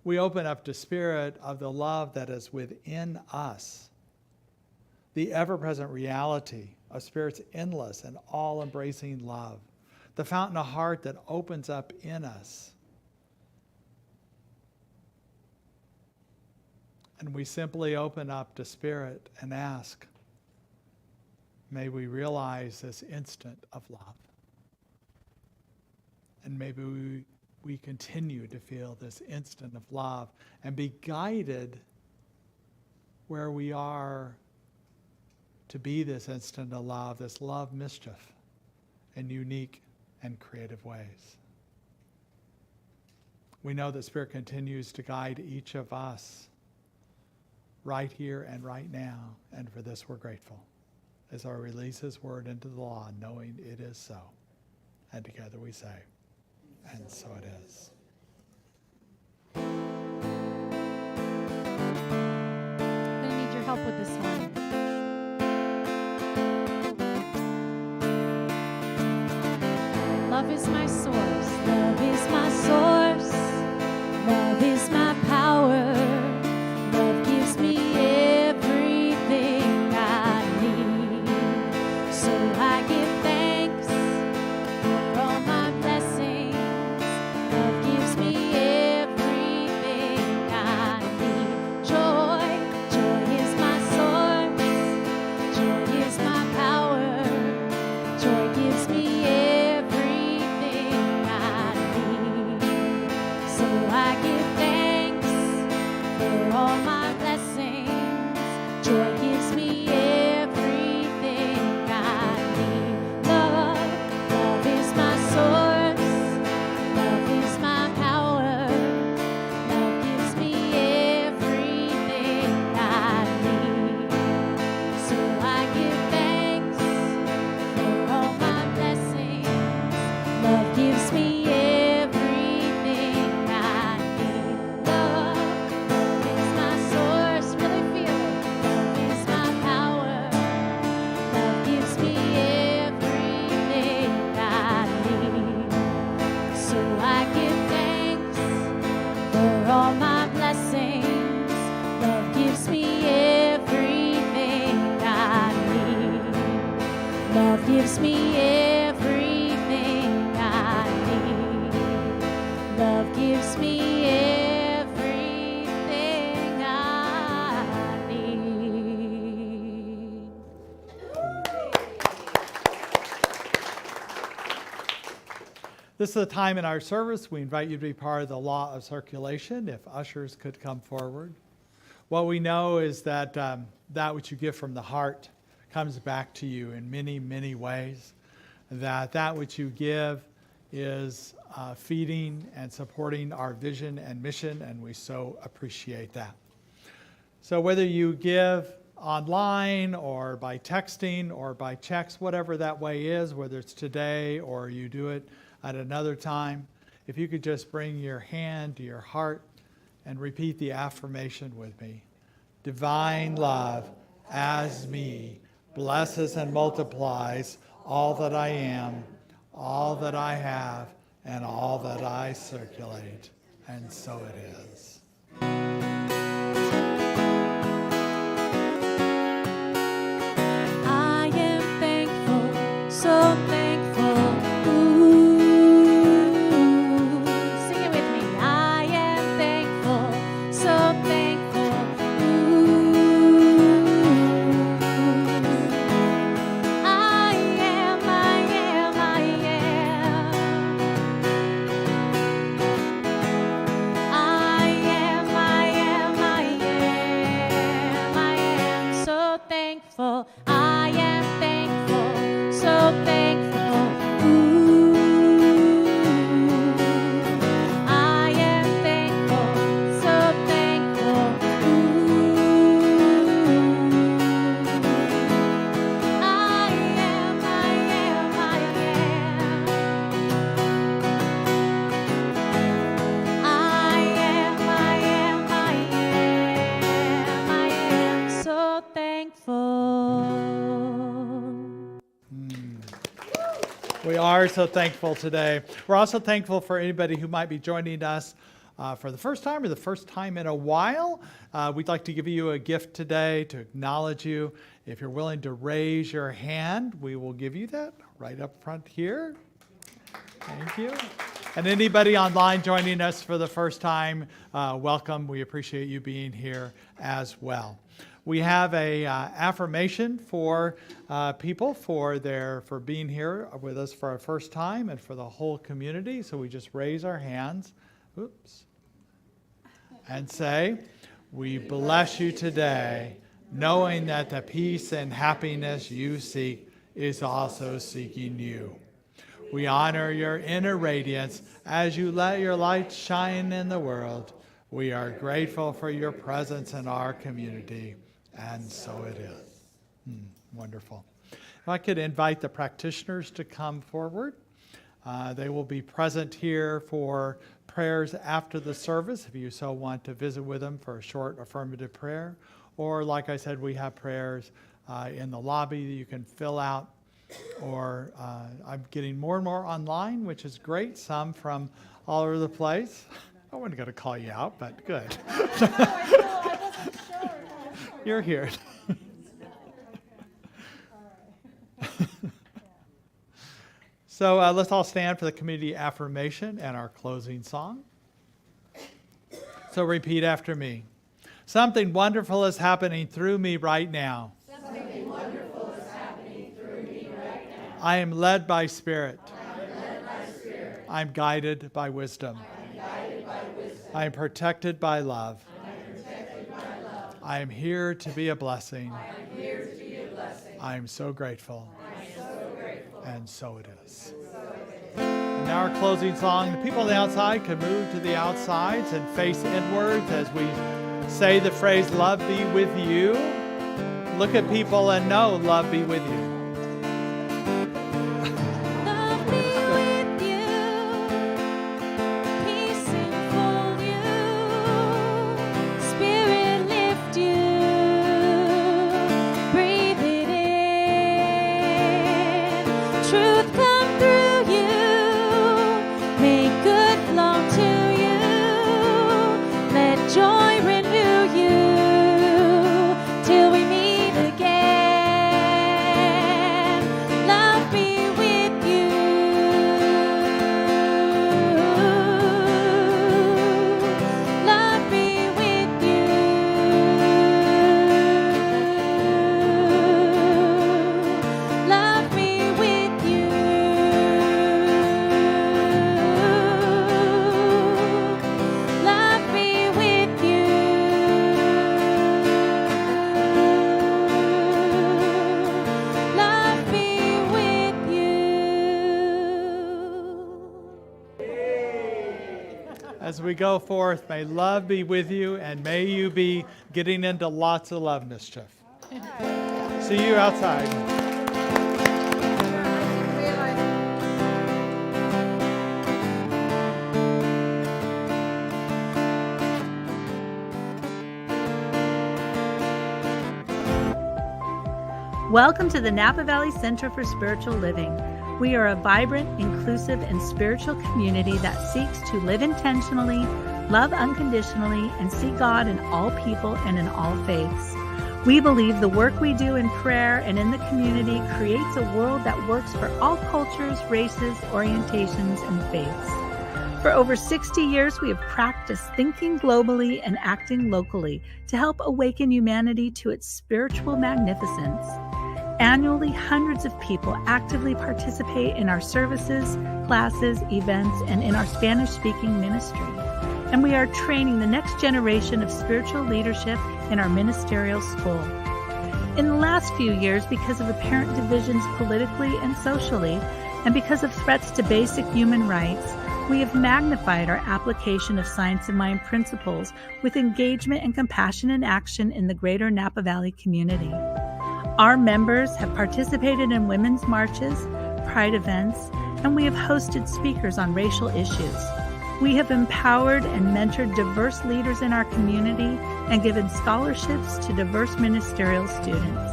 Speaker 2: We open up to Spirit of the love that is within us, the ever-present reality of Spirit's endless and all-embracing love, the fountain of heart that opens up in us. And we simply open up to Spirit and ask, may we realize this instant of love. And maybe we continue to feel this instant of love and be guided where we are to be this instant of love, this love-mischief in unique and creative ways. We know that Spirit continues to guide each of us right here and right now, and for this we're grateful as I release His word into the law, knowing it is so. And together we say, and so it is.
Speaker 1: I'm going to need your help with this one. Love is my source.
Speaker 4: Love is my source. Love is my power. Love gives me everything I need. So I give thanks for all my blessings. Love gives me everything I need. Joy, joy is my source. Joy is my power. Joy gives me everything I need. So I give thanks for all my blessings. Joy gives me everything I need. Love, love is my source. Love is my power. Love gives me everything I need. So I give thanks for all my blessings. Love gives me everything I need. Love, love is my source. Really feel it. Love is my power. Love gives me everything I need. So I give thanks for all my blessings. Love gives me everything I need. Love gives me everything I need. Love gives me everything I need.
Speaker 2: This is the time in our service. We invite you to be part of the law of circulation. If ushers could come forward. What we know is that that which you give from the heart comes back to you in many, many ways. That which you give is feeding and supporting our vision and mission, and we so appreciate that. So whether you give online or by texting or by checks, whatever that way is, whether it's today or you do it at another time, if you could just bring your hand to your heart and repeat the affirmation with me. Divine love as me blesses and multiplies all that I am, all that I have, and all that I circulate. And so it is. We are so thankful today. We're also thankful for anybody who might be joining us for the first time or the first time in a while. We'd like to give you a gift today to acknowledge you. If you're willing to raise your hand, we will give you that right up front here. Thank you. And anybody online joining us for the first time, welcome. We appreciate you being here as well. We have a affirmation for people for being here with us for our first time and for the whole community. So we just raise our hands, and say, "We bless you today, knowing that the peace and happiness you seek is also seeking you. We honor your inner radiance as you let your light shine in the world. We are grateful for your presence in our community." And so it is. Wonderful. If I could invite the practitioners to come forward. They will be present here for prayers after the service, if you so want to visit with them for a short affirmative prayer. Or, like I said, we have prayers in the lobby that you can fill out. Or I'm getting more and more online, which is great, some from all over the place. I wasn't going to call you out, but good. You're here. So let's all stand for the community affirmation and our closing song. So repeat after me. Something wonderful is happening through me right now.
Speaker 4: Something wonderful is happening through me right now.
Speaker 2: I am led by Spirit.
Speaker 4: I am led by Spirit.
Speaker 2: I'm guided by wisdom.
Speaker 4: I am guided by wisdom.
Speaker 2: I am protected by love.
Speaker 4: I am protected by love.
Speaker 2: I am here to be a blessing.
Speaker 4: I am here to be a blessing.
Speaker 2: I am so grateful.
Speaker 4: I am so grateful.
Speaker 2: And so it is. And now our closing song. The people on the outside can move to the outsides and face inwards as we say the phrase, "Love be with you." Look at people and know love be with you.
Speaker 4: Love be with you, peace enfold you, spirit lift you, breathe it in, truth come through you, make good flow to you, let joy renew you, till we meet again. Love be with you. Love be with you. Love be with you. Love be with you. Love be with you.
Speaker 2: As we go forth, may love be with you and may you be getting into lots of love mischief. See you outside.
Speaker 7: Welcome to the Napa Valley Center for Spiritual Living. We are a vibrant, inclusive, and spiritual community that seeks to live intentionally, love unconditionally, and see God in all people and in all faiths. We believe the work we do in prayer and in the community creates a world that works for all cultures, races, orientations, and faiths. For over 60 years, we have practiced thinking globally and acting locally to help awaken humanity to its spiritual magnificence. Annually, hundreds of people actively participate in our services, classes, events, and in our Spanish-speaking ministry. And we are training the next generation of spiritual leadership in our ministerial school. In the last few years, because of apparent divisions politically and socially, and because of threats to basic human rights, we have magnified our application of Science of Mind principles with engagement and compassionate action in the greater Napa Valley community. Our members have participated in women's marches, pride events, and we have hosted speakers on racial issues. We have empowered and mentored diverse leaders in our community and given scholarships to diverse ministerial students.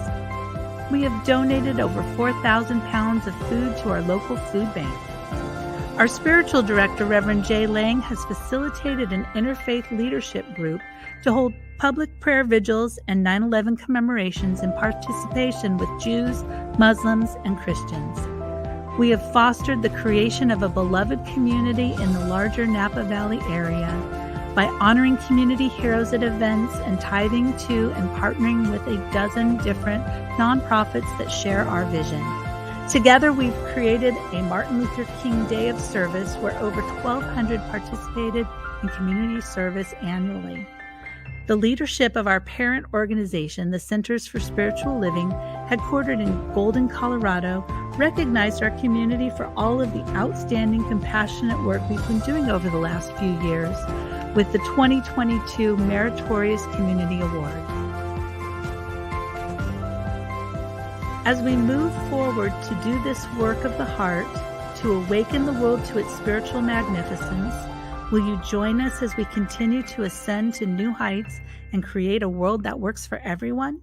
Speaker 7: we have donated over 4,000 pounds of food to our local food bank. Our spiritual director, Reverend Jay Lang, has facilitated an interfaith leadership group to hold public prayer vigils and 9/11 commemorations in participation with Jews, Muslims, and Christians. We have fostered the creation of a beloved community in the larger Napa Valley area by honoring community heroes at events and tithing to and partnering with a dozen different nonprofits that share our vision. Together, we've created a Martin Luther King Day of Service where over 1,200 participated in community service annually. The leadership of our parent organization, the Centers for Spiritual Living, headquartered in Golden, Colorado, recognized our community for all of the outstanding, compassionate work we've been doing over the last few years with the 2022 Meritorious Community Award. As we move forward to do this work of the heart, to awaken the world to its spiritual magnificence, will you join us as we continue to ascend to new heights and create a world that works for everyone?